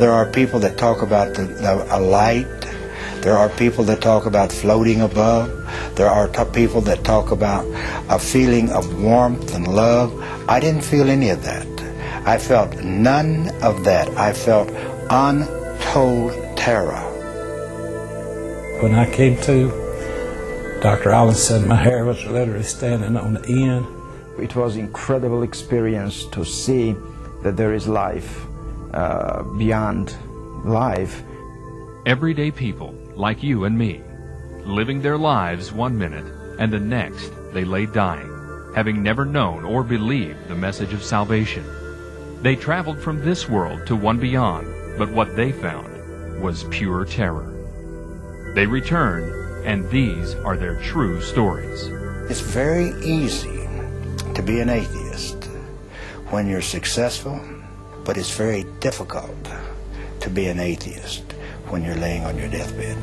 There are people that talk about a light. There are people that talk about floating above. There are people that talk about a feeling of warmth and love. I didn't feel any of that. I felt none of that. I felt untold terror. When I came to, Dr. Allen said my hair was literally standing on the end. It was an incredible experience to see that there is life beyond life. Everyday people like you and me, living their lives one minute and the next they lay dying, having never known or believed the message of salvation. They traveled from this world to one beyond, but what they found was pure terror. They returned, and these are their true stories. It's very easy to be an atheist when you're successful, but it's very difficult to be an atheist when you're laying on your deathbed.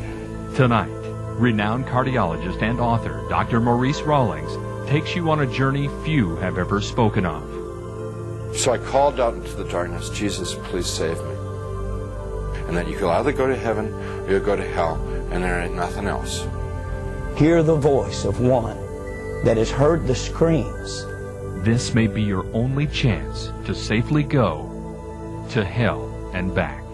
Tonight, renowned cardiologist and author Dr. Maurice Rawlings takes you on a journey few have ever spoken of. So I called out into the darkness, Jesus, please save me. And that you could either go to heaven or you'll go to hell, and there ain't nothing else. Hear the voice of one that has heard the screams. This may be your only chance to safely go to hell and back.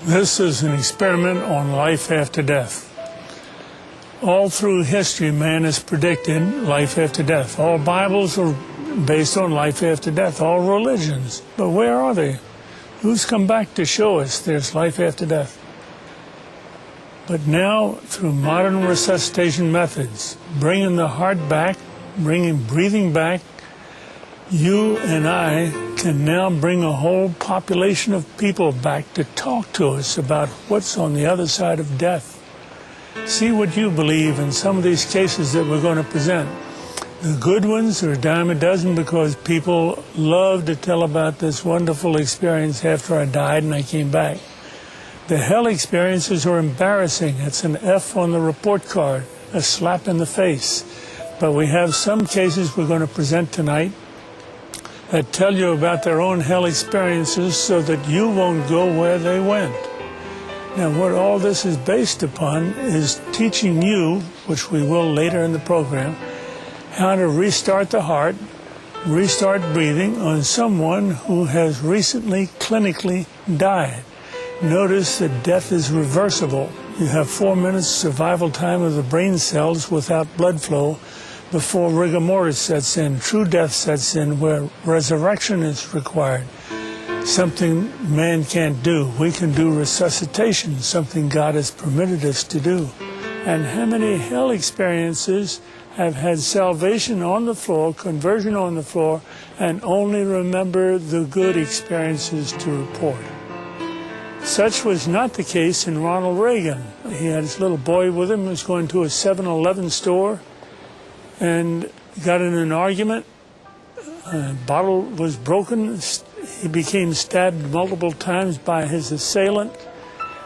This is an experiment on life after death. All through history, man has predicted life after death. All Bibles are based on life after death, all religions. But where are they? Who's come back to show us there's life after death? But now, through modern resuscitation methods, bringing the heart back, bringing breathing back, you and I can now bring a whole population of people back to talk to us about what's on the other side of death. See what you believe in some of these cases that we're going to present. The good ones are a dime a dozen because people love to tell about this wonderful experience after I died and I came back. The hell experiences are embarrassing. It's an F on the report card, a slap in the face. But we have some cases we're going to present tonight that tell you about their own hell experiences so that you won't go where they went. Now, what all this is based upon is teaching you, which we will later in the program, how to restart the heart, restart breathing on someone who has recently clinically died. Notice that death is reversible. You have 4 minutes survival time of the brain cells without blood flow before rigor mortis sets in, true death sets in, where resurrection is required. Something man can't do. We can do resuscitation, something God has permitted us to do. And how many hell experiences have had salvation on the floor, conversion on the floor, and only remember the good experiences to report? Such was not the case in Ronald Reagan. He had his little boy with him who was going to a 7-Eleven store and got in an argument. A bottle was broken. He became stabbed multiple times by his assailant.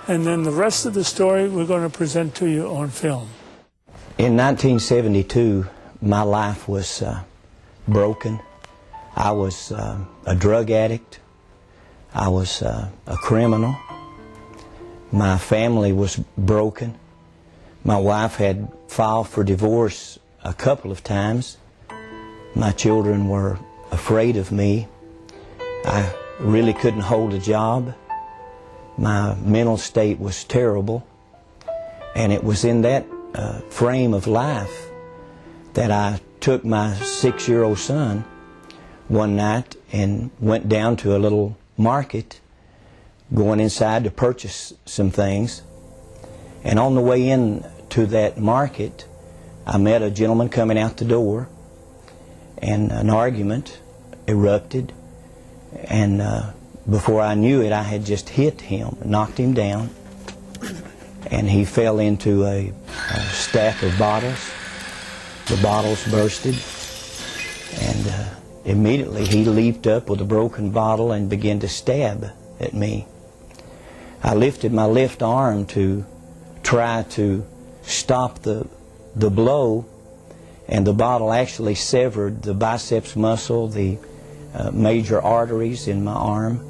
And then the rest of the story we're going to present to you on film. In 1972, my life was broken. I was a drug addict. I was a criminal. My family was broken. My wife had filed for divorce a couple of times. My children were afraid of me. I really couldn't hold a job. My mental state was terrible. And it was in that frame of life that I took my 6-year-old son one night and went down to a little market going inside to purchase some things. And on the way in to that market, I met a gentleman coming out the door, and an argument erupted, and before I knew it, I had just hit him, knocked him down, and he fell into a stack of bottles. The bottles bursted, and immediately he leaped up with a broken bottle and began to stab at me. I lifted my left arm to try to stop the blow, and the bottle actually severed the biceps muscle, the major arteries in my arm,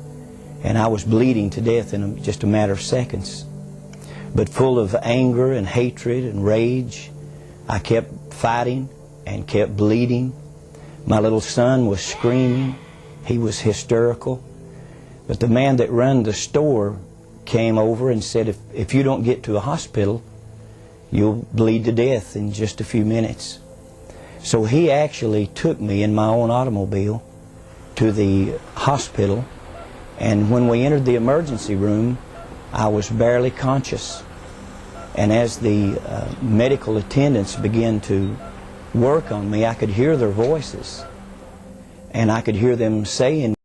and I was bleeding to death in just a matter of seconds. But full of anger and hatred and rage, I kept fighting and kept bleeding. My little son was screaming. He was hysterical. But the man that ran the store came over and said, if you don't get to a hospital, you'll bleed to death in just a few minutes. So he actually took me in my own automobile to the hospital, and when we entered the emergency room, I was barely conscious. And as the medical attendants began to work on me, I could hear their voices, and I could hear them saying,